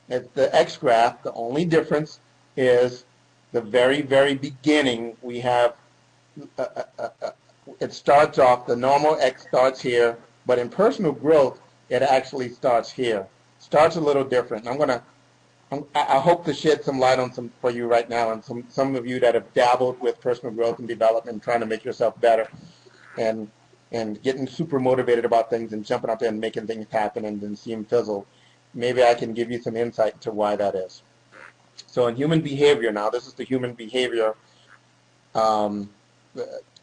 It's the X graph. The only difference is the very, very beginning. We have it starts off, the normal X starts here, but in personal growth, it actually starts here. Starts a little different. I hope to shed some light on some for you right now, and some of you that have dabbled with personal growth and development, trying to make yourself better, and getting super motivated about things and jumping up there and making things happen and then see them fizzle. Maybe I can give you some insight into why that is. So in human behavior now, this is the human behavior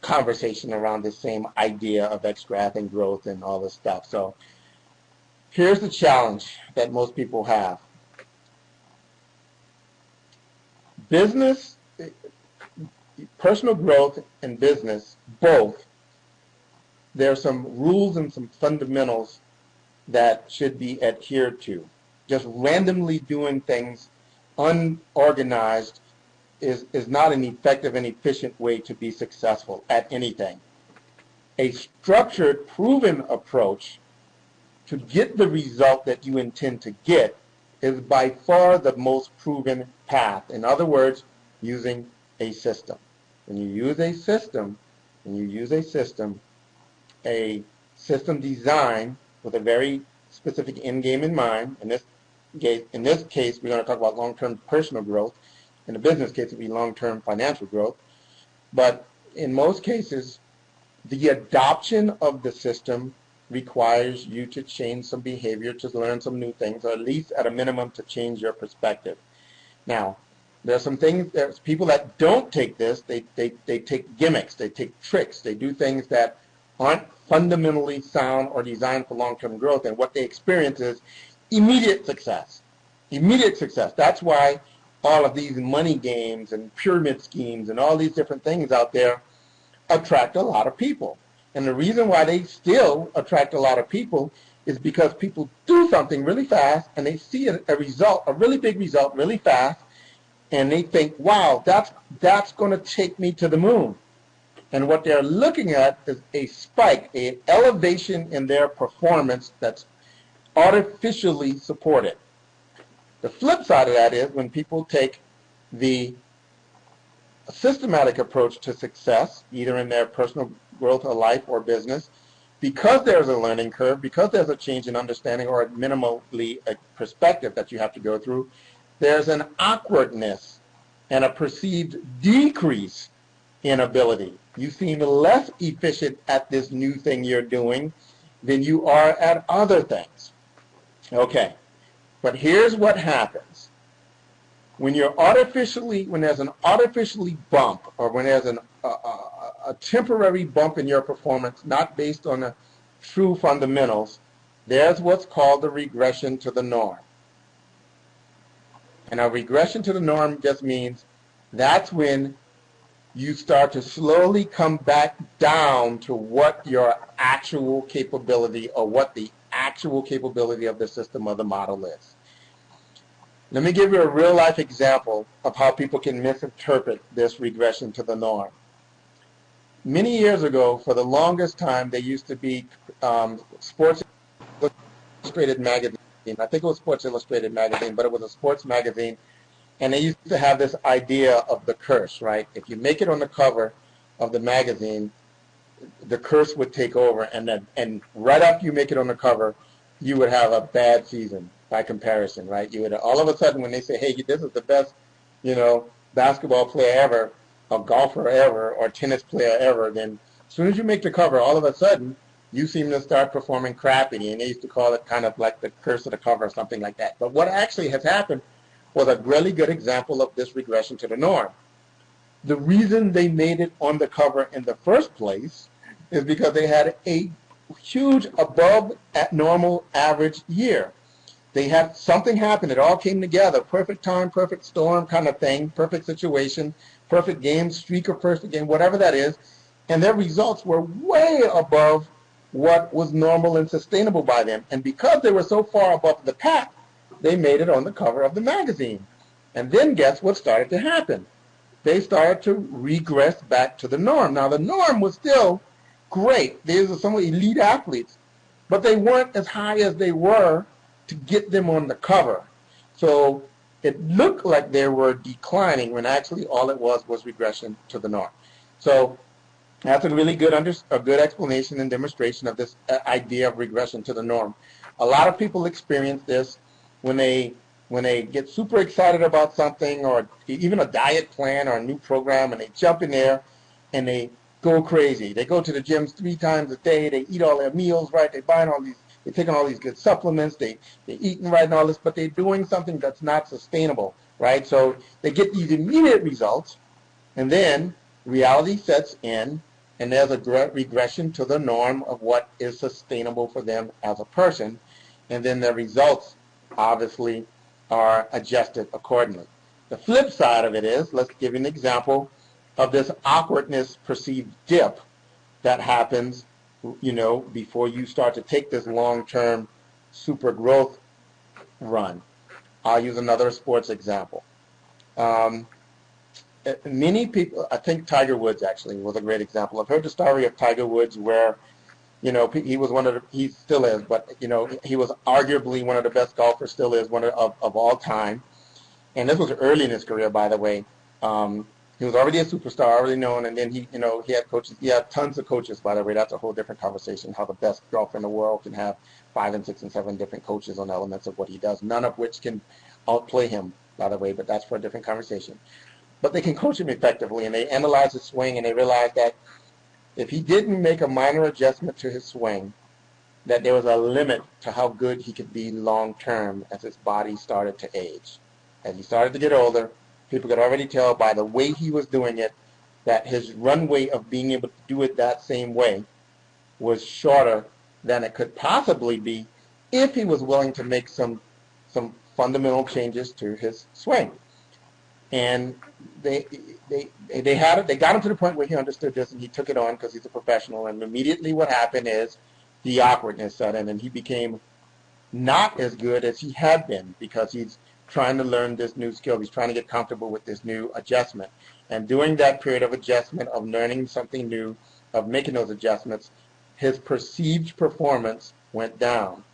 conversation around this same idea of X graph and growth and all this stuff. So here's the challenge that most people have. Business, personal growth and business, both, there are some rules and some fundamentals that should be adhered to. Just randomly doing things unorganized is not an effective and efficient way to be successful at anything. A structured, proven approach to get the result that you intend to get is by far the most proven path. In other words, using a system. When you use a system, a system design with a very specific end game in mind. In this case, we're going to talk about long-term personal growth. In the business case, it would be long-term financial growth. But in most cases, the adoption of the system requires you to change some behavior, to learn some new things, or at least at a minimum to change your perspective. Now, there's people that don't take this. They take gimmicks, they take tricks, they do things that aren't fundamentally sound or designed for long-term growth, and what they experience is immediate success. Immediate success. That's why all of these money games and pyramid schemes and all these different things out there attract a lot of people. And the reason why they still attract a lot of people is because people do something really fast and they see a result, a really big result, really fast, and they think, wow, that's going to take me to the moon. And what they're looking at is a spike, an elevation in their performance that's artificially supported. The flip side of that is when people take the systematic approach to success, either in their personal growth or life or business, because there's a learning curve, because there's a change in understanding or minimally a perspective that you have to go through, there's an awkwardness and a perceived decrease in ability. You seem less efficient at this new thing you're doing than you are at other things. Okay, but here's what happens. When there's an artificially bump, or when there's a temporary bump in your performance, not based on the true fundamentals, there's what's called the regression to the norm. And a regression to the norm just means that's when you start to slowly come back down to what your actual capability or what the actual capability of the system or the model is. Let me give you a real-life example of how people can misinterpret this regression to the norm. Many years ago, for the longest time, there used to be Sports Illustrated magazine. I think it was Sports Illustrated magazine, but it was a sports magazine. And they used to have this idea of the curse, right? If you make it on the cover of the magazine, the curse would take over, and right after you make it on the cover, you would have a bad season by comparison, right? You would all of a sudden, when they say, hey, this is the best, basketball player ever, or golfer ever, or tennis player ever, then as soon as you make the cover, all of a sudden, you seem to start performing crappy, and they used to call it kind of like the curse of the cover or something like that. But what actually has happened was a really good example of this regression to the norm. The reason they made it on the cover in the first place is because they had a huge above normal average year. They had something happen. It all came together. Perfect time, perfect storm kind of thing, perfect situation, perfect game, streak or perfect game, whatever that is. And their results were way above what was normal and sustainable by them. And because they were so far above the pack, they made it on the cover of the magazine. And then guess what started to happen? They started to regress back to the norm. Now, the norm was still great. These were some elite athletes, but they weren't as high as they were to get them on the cover. So it looked like they were declining when actually all it was regression to the norm. So that's a really good explanation and demonstration of this idea of regression to the norm. A lot of people experience this when they get super excited about something, or even a diet plan or a new program, and they jump in there and they go crazy. They go to the gyms 3 times a day. They eat all their meals right. They're taking all these good supplements. They're eating right and all this, but they're doing something that's not sustainable, right? So they get these immediate results, and then reality sets in, and there's a regression to the norm of what is sustainable for them as a person, and then the results obviously are adjusted accordingly. The flip side of it is, let's give you an example of this awkwardness perceived dip that happens, before you start to take this long-term super growth run. I'll use another sports example. Many people, I think Tiger Woods actually was a great example. I've heard the story of Tiger Woods where, he was he still is, but, he was arguably one of the best golfers, still is one of all time. And this was early in his career, by the way. He was already a superstar, already known, and then he had coaches. He had tons of coaches, by the way. That's a whole different conversation, how the best golfer in the world can have 5 and 6 and 7 different coaches on elements of what he does, none of which can outplay him, by the way, but that's for a different conversation. But they can coach him effectively, and they analyze his swing, and they realize that if he didn't make a minor adjustment to his swing, that there was a limit to how good he could be long-term as his body started to age. As he started to get older, people could already tell by the way he was doing it that his runway of being able to do it that same way was shorter than it could possibly be if he was willing to make some fundamental changes to his swing. And they got him to the point where he understood this, and he took it on because he's a professional. And immediately what happened is the awkwardness set in, and he became not as good as he had been because he's trying to learn this new skill. He's trying to get comfortable with this new adjustment. And during that period of adjustment, of learning something new, of making those adjustments, his perceived performance went down.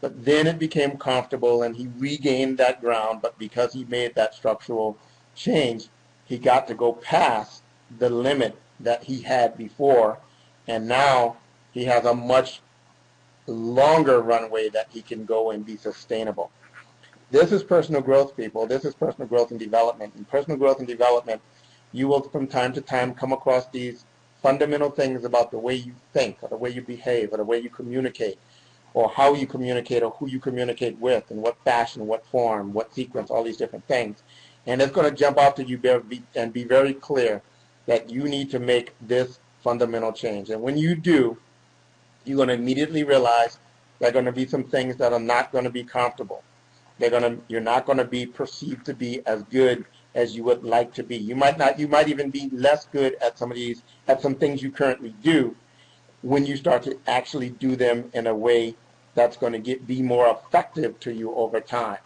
But then it became comfortable, and he regained that ground. But because he made that structural change, he got to go past the limit that he had before, and now he has a much longer runway that he can go and be sustainable. This is personal growth, people. This is personal growth and development. In personal growth and development, you will from time to time come across these fundamental things about the way you think, or the way you behave, or the way you communicate, or how you communicate, or who you communicate with, in what fashion, what form, what sequence, all these different things. And it's going to jump out to you and be very clear that you need to make this fundamental change. And when you do, you're going to immediately realize there are going to be some things that are not going to be comfortable. You're not going to be perceived to be as good as you would like to be. You might even be less good at some things you currently do when you start to actually do them in a way that's going to be more effective to you over time.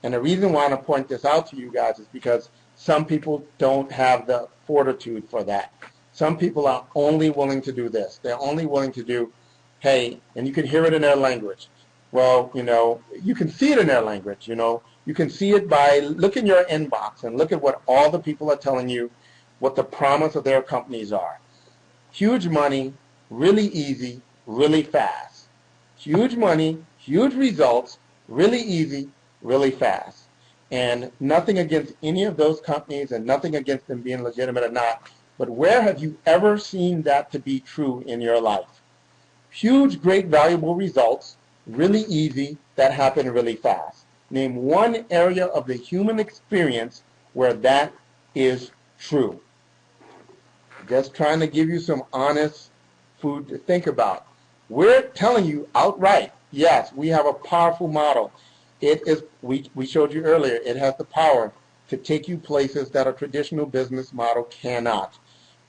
And the reason why I want to point this out to you guys is because some people don't have the fortitude for that. Some people are only willing to do this. They're only willing to do, hey, and you can hear it in their language. Well, you can see it in their language, You can see it by look in your inbox and look at what all the people are telling you, what the promise of their companies are. Huge money, really easy, really fast. Huge money, huge results, really easy, really fast. And nothing against any of those companies and nothing against them being legitimate or not, but where have you ever seen that to be true in your life? Huge, great, valuable results, really easy, that happen really fast. Name one area of the human experience where that is true. Just trying to give you some honest food to think about. We're telling you outright, yes, we have a powerful model. It is, we showed you earlier, it has the power to take you places that a traditional business model cannot.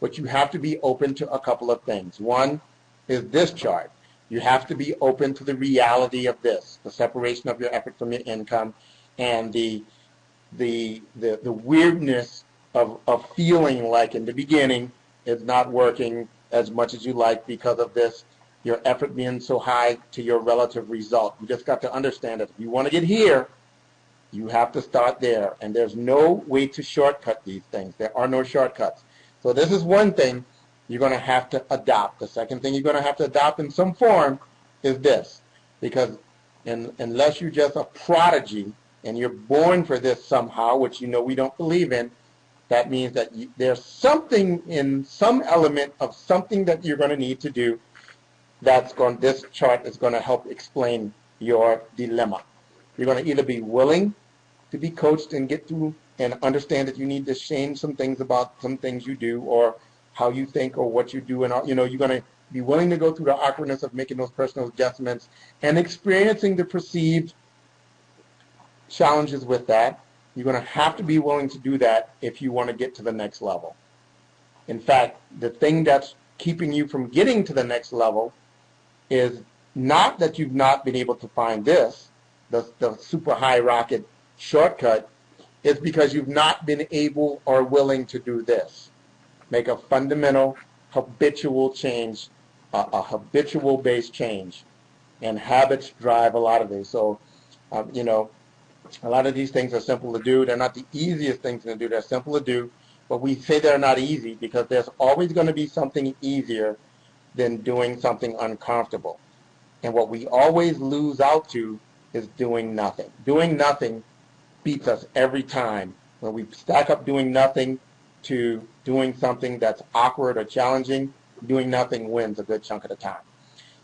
But you have to be open to a couple of things. One is this chart. You have to be open to the reality of this, the separation of your effort from your income, and the weirdness of feeling like in the beginning it's not working as much as you like because of this, your effort being so high to your relative result. You just got to understand that if you want to get here, You have to start there, and there's no way to shortcut these things. There are no shortcuts. So this is one thing you're going to have to adopt. The second thing you're going to have to adopt in some form is this, because unless you're just a prodigy and you're born for this somehow, which we don't believe in, that means that there's something in some element of something that you're going to need to do this chart is going to help explain your dilemma. You're going to either be willing to be coached and get through and understand that you need to change some things about some things you do or how you think or what you do, and you're going to be willing to go through the awkwardness of making those personal adjustments and experiencing the perceived challenges with that. You're going to have to be willing to do that if you want to get to the next level. In fact, the thing that's keeping you from getting to the next level is not that you've not been able to find this, the super high rocket shortcut, is because you've not been able or willing to do this. Make a fundamental habitual change, a habitual based change. And habits drive a lot of this. So, a lot of these things are simple to do. They're not the easiest things to do. They're simple to do. But we say they're not easy because there's always going to be something easier than doing something uncomfortable. And what we always lose out to is doing nothing. Doing nothing beats us every time. When we stack up doing nothing to doing something that's awkward or challenging, doing nothing wins a good chunk of the time.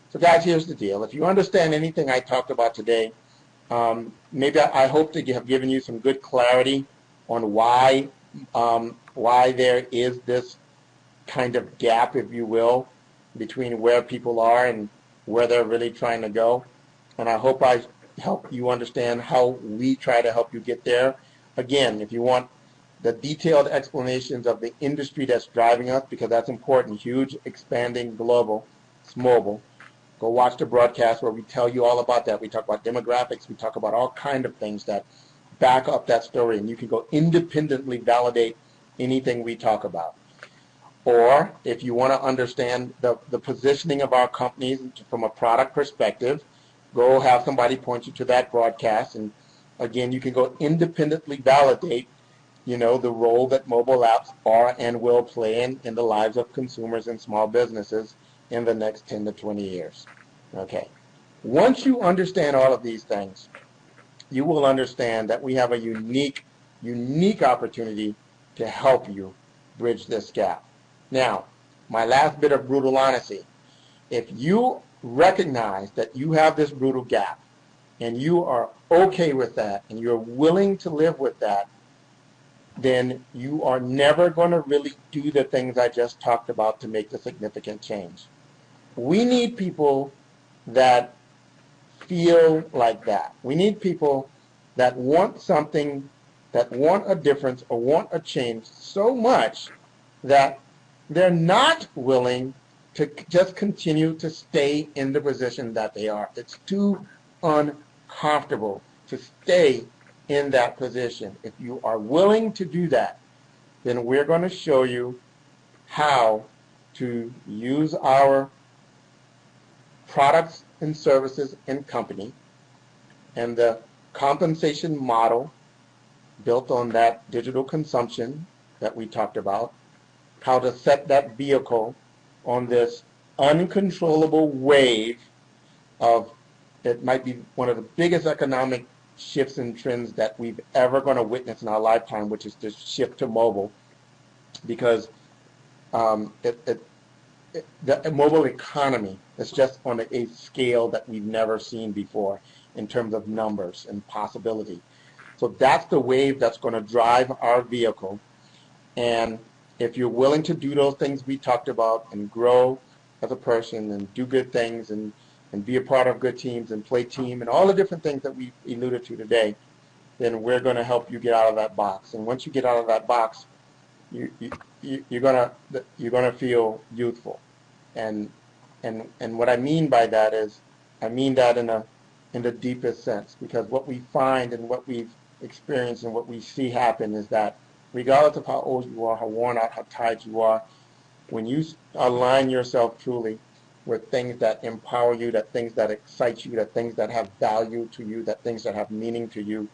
So guys, here's the deal. If you understand anything I talked about today, maybe I hope to have given you some good clarity on why there is this kind of gap, if you will, between where people are and where they're really trying to go. And I hope I help you understand how we try to help you get there. Again, if you want the detailed explanations of the industry that's driving us, because that's important, huge, expanding, global, it's mobile, go watch the broadcast where we tell you all about that. We talk about demographics. We talk about all kinds of things that back up that story, and you can go independently validate anything we talk about. Or if you want to understand the positioning of our companies from a product perspective, go have somebody point you to that broadcast. And again, you can go independently validate, the role that mobile apps are and will play in the lives of consumers and small businesses in the next 10 to 20 years. Okay. Once you understand all of these things, you will understand that we have a unique opportunity to help you bridge this gap. Now, my last bit of brutal honesty. If you recognize that you have this brutal gap and you are okay with that and you're willing to live with that, then you are never going to really do the things I just talked about to make the significant change. We need people that feel like that. We need people that want something, that want a difference or want a change so much that they're not willing to just continue to stay in the position that they are. It's too uncomfortable to stay in that position. If you are willing to do that, then we're going to show you how to use our products and services and company and the compensation model built on that digital consumption that we talked about, how to set that vehicle on this uncontrollable wave of, it might be one of the biggest economic shifts and trends that we've ever going to witness in our lifetime, which is this shift to mobile, because the mobile economy is just on a scale that we've never seen before in terms of numbers and possibility. So that's the wave that's going to drive our vehicle. And if you're willing to do those things we talked about and grow as a person and do good things and be a part of good teams and play team and all the different things that we alluded to today, then we're going to help you get out of that box. And once you get out of that box, you're gonna feel youthful. And what I mean by that is, I mean that in the deepest sense, because what we find and what we've experienced and what we see happen is that regardless of how old you are, how worn out, how tired you are, when you align yourself truly with things that empower you, that things that excite you, that things that have value to you, that things that have meaning to you,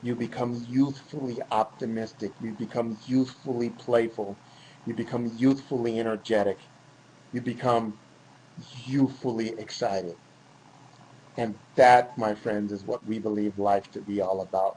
You become youthfully optimistic. You become youthfully playful. You become youthfully energetic. You become youthfully excited. And that, my friends, is what we believe life to be all about.